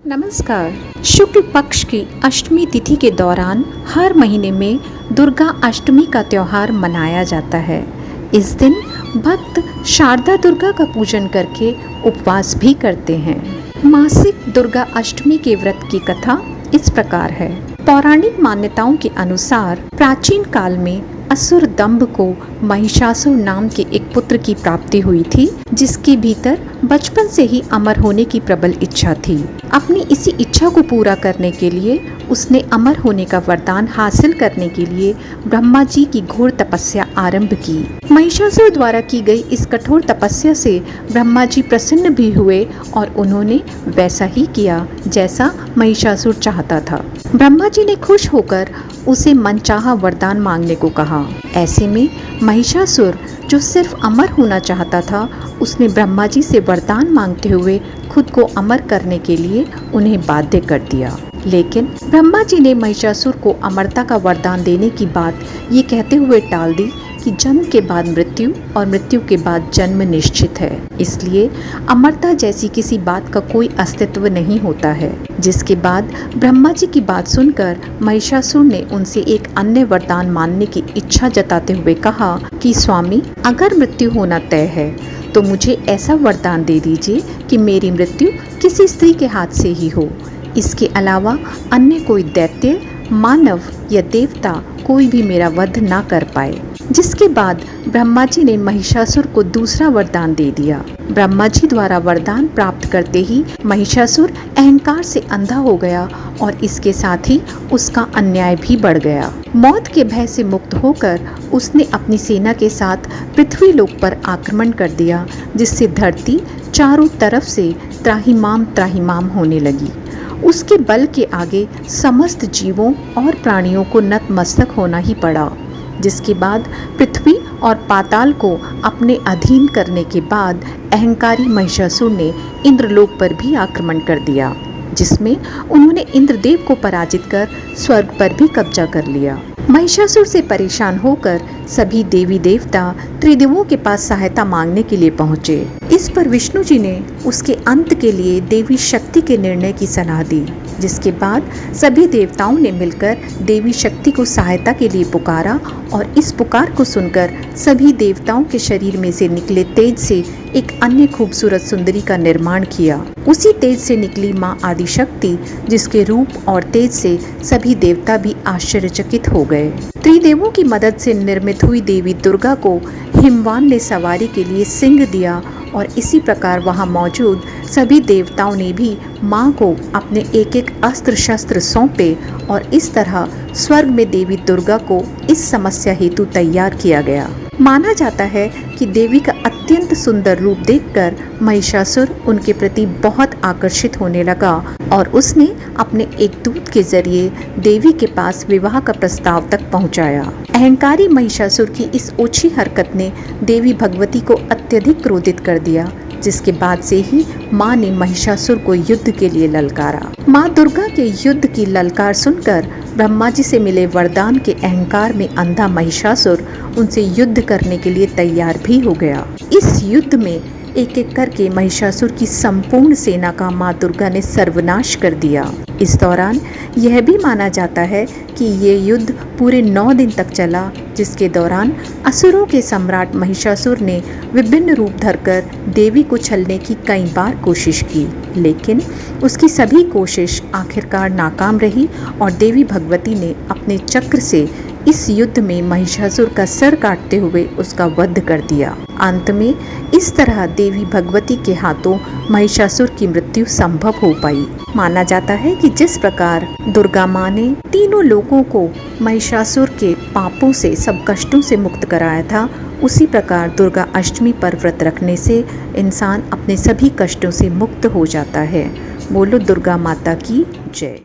नमस्कार। शुक्ल पक्ष की अष्टमी तिथि के दौरान हर महीने में दुर्गा अष्टमी का त्योहार मनाया जाता है। इस दिन भक्त शारदा दुर्गा का पूजन करके उपवास भी करते हैं। मासिक दुर्गा अष्टमी के व्रत की कथा इस प्रकार है। पौराणिक मान्यताओं के अनुसार प्राचीन काल में असुर दंभ को महिषासुर नाम के एक पुत्र की प्राप्ति हुई थी, जिसके भीतर बचपन से ही अमर होने की प्रबल इच्छा थी। अपनी इसी इच्छा को पूरा करने के लिए उसने अमर होने का वरदान हासिल करने के लिए ब्रह्मा जी की घोर तपस्या आरंभ की। महिषासुर द्वारा की गई इस कठोर तपस्या से ब्रह्मा जी प्रसन्न भी हुए और उन्होंने वैसा ही किया जैसा महिषासुर चाहता था। ब्रह्मा जी ने खुश होकर उसे मनचाहा वरदान मांगने को कहा। ऐसे में महिषासुर, जो सिर्फ अमर होना चाहता था, उसने ब्रह्मा जी से वरदान मांगते हुए खुद को अमर करने के लिए उन्हें बाध्य कर दिया। लेकिन ब्रह्मा जी ने महिषासुर को अमरता का वरदान देने की बात ये कहते हुए टाल दी कि जन्म के बाद मृत्यु और मृत्यु के बाद जन्म निश्चित है, इसलिए अमरता जैसी किसी बात का कोई अस्तित्व नहीं होता है। जिसके बाद ब्रह्मा जी की बात सुनकर महिषासुर ने उनसे एक अन्य वरदान मानने की इच्छा जताते हुए कहा कि स्वामी, अगर मृत्यु होना तय है तो मुझे ऐसा वरदान दे दीजिए कि मेरी मृत्यु किसी स्त्री के हाथ से ही हो। इसके अलावा अन्य कोई दैत्य, मानव या देवता कोई भी मेरा वध ना कर पाए। जिसके बाद ब्रह्मा जी ने महिषासुर को दूसरा वरदान दे दिया। ब्रह्मा जी द्वारा वरदान प्राप्त करते ही महिषासुर अहंकार से अंधा हो गया और इसके साथ ही उसका अन्याय भी बढ़ गया। मौत के भय से मुक्त होकर उसने अपनी सेना के साथ पृथ्वी लोक पर आक्रमण कर दिया, जिससे धरती चारों तरफ से त्राहिमाम होने लगी। उसके बल के आगे समस्त जीवों और प्राणियों को नतमस्तक होना ही पड़ा। जिसके बाद पृथ्वी और पाताल को अपने अधीन करने के बाद अहंकारी महिषासुर ने इंद्रलोक पर भी आक्रमण कर दिया, जिसमें उन्होंने इंद्रदेव को पराजित कर स्वर्ग पर भी कब्जा कर लिया। महिषासुर से परेशान होकर सभी देवी देवता त्रिदेवों के पास सहायता मांगने के लिए पहुंचे। इस पर विष्णु जी ने उसके अंत के लिए देवी शक्ति के निर्णय की सलाह दी। जिसके बाद सभी देवताओं ने मिलकर देवी शक्ति को सहायता के लिए पुकारा और इस पुकार को सुनकर सभी देवताओं के शरीर में से निकले तेज से एक अन्य खूबसूरत सुंदरी का निर्माण किया। उसी तेज से निकली माँ आदिशक्ति, जिसके रूप और तेज से सभी देवता भी आश्चर्यचकित हो गए। त्रिदेवों की मदद से निर्मित हुई देवी दुर्गा को हिमवान ने सवारी के लिए सिंह दिया और इसी प्रकार वहां मौजूद सभी देवताओं ने भी माँ को अपने एक एक अस्त्र शस्त्र सौंपे और इस तरह स्वर्ग में देवी दुर्गा को इस समस्या हेतु तैयार किया गया। माना जाता है कि देवी का अत्यंत सुंदर रूप देखकर महिषासुर उनके प्रति बहुत आकर्षित होने लगा और उसने अपने एक दूत के जरिए देवी के पास विवाह का प्रस्ताव तक पहुंचाया। अहंकारी महिषासुर की इस ओछी हरकत ने देवी भगवती को अत्यधिक क्रोधित कर दिया, जिसके बाद से ही माँ ने महिषासुर को युद्ध के लिए ललकारा। माँ दुर्गा के युद्ध की ललकार सुनकर ब्रह्मा जी से मिले वरदान के अहंकार में अंधा महिषासुर उनसे युद्ध करने के लिए तैयार भी हो गया। इस युद्ध में एक एक करके महिषासुर की संपूर्ण सेना का माँ दुर्गा ने सर्वनाश कर दिया। इस दौरान यह भी माना जाता है कि ये युद्ध पूरे 9 दिन तक चला, जिसके दौरान असुरों के सम्राट महिषासुर ने विभिन्न रूप धरकर देवी को छलने की कई बार कोशिश की, लेकिन उसकी सभी कोशिश आखिरकार नाकाम रही और देवी भगवती ने अपने चक्र से इस युद्ध में महिषासुर का सर काटते हुए उसका वध कर दिया। अंत में इस तरह देवी भगवती के हाथों महिषासुर की मृत्यु संभव हो पाई। माना जाता है कि जिस प्रकार दुर्गा माँ ने तीनों लोगों को महिषासुर के पापों से, सब कष्टों से मुक्त कराया था, उसी प्रकार दुर्गा अष्टमी पर व्रत रखने से इंसान अपने सभी कष्टों से मुक्त हो जाता है। बोलो दुर्गा माता की जय।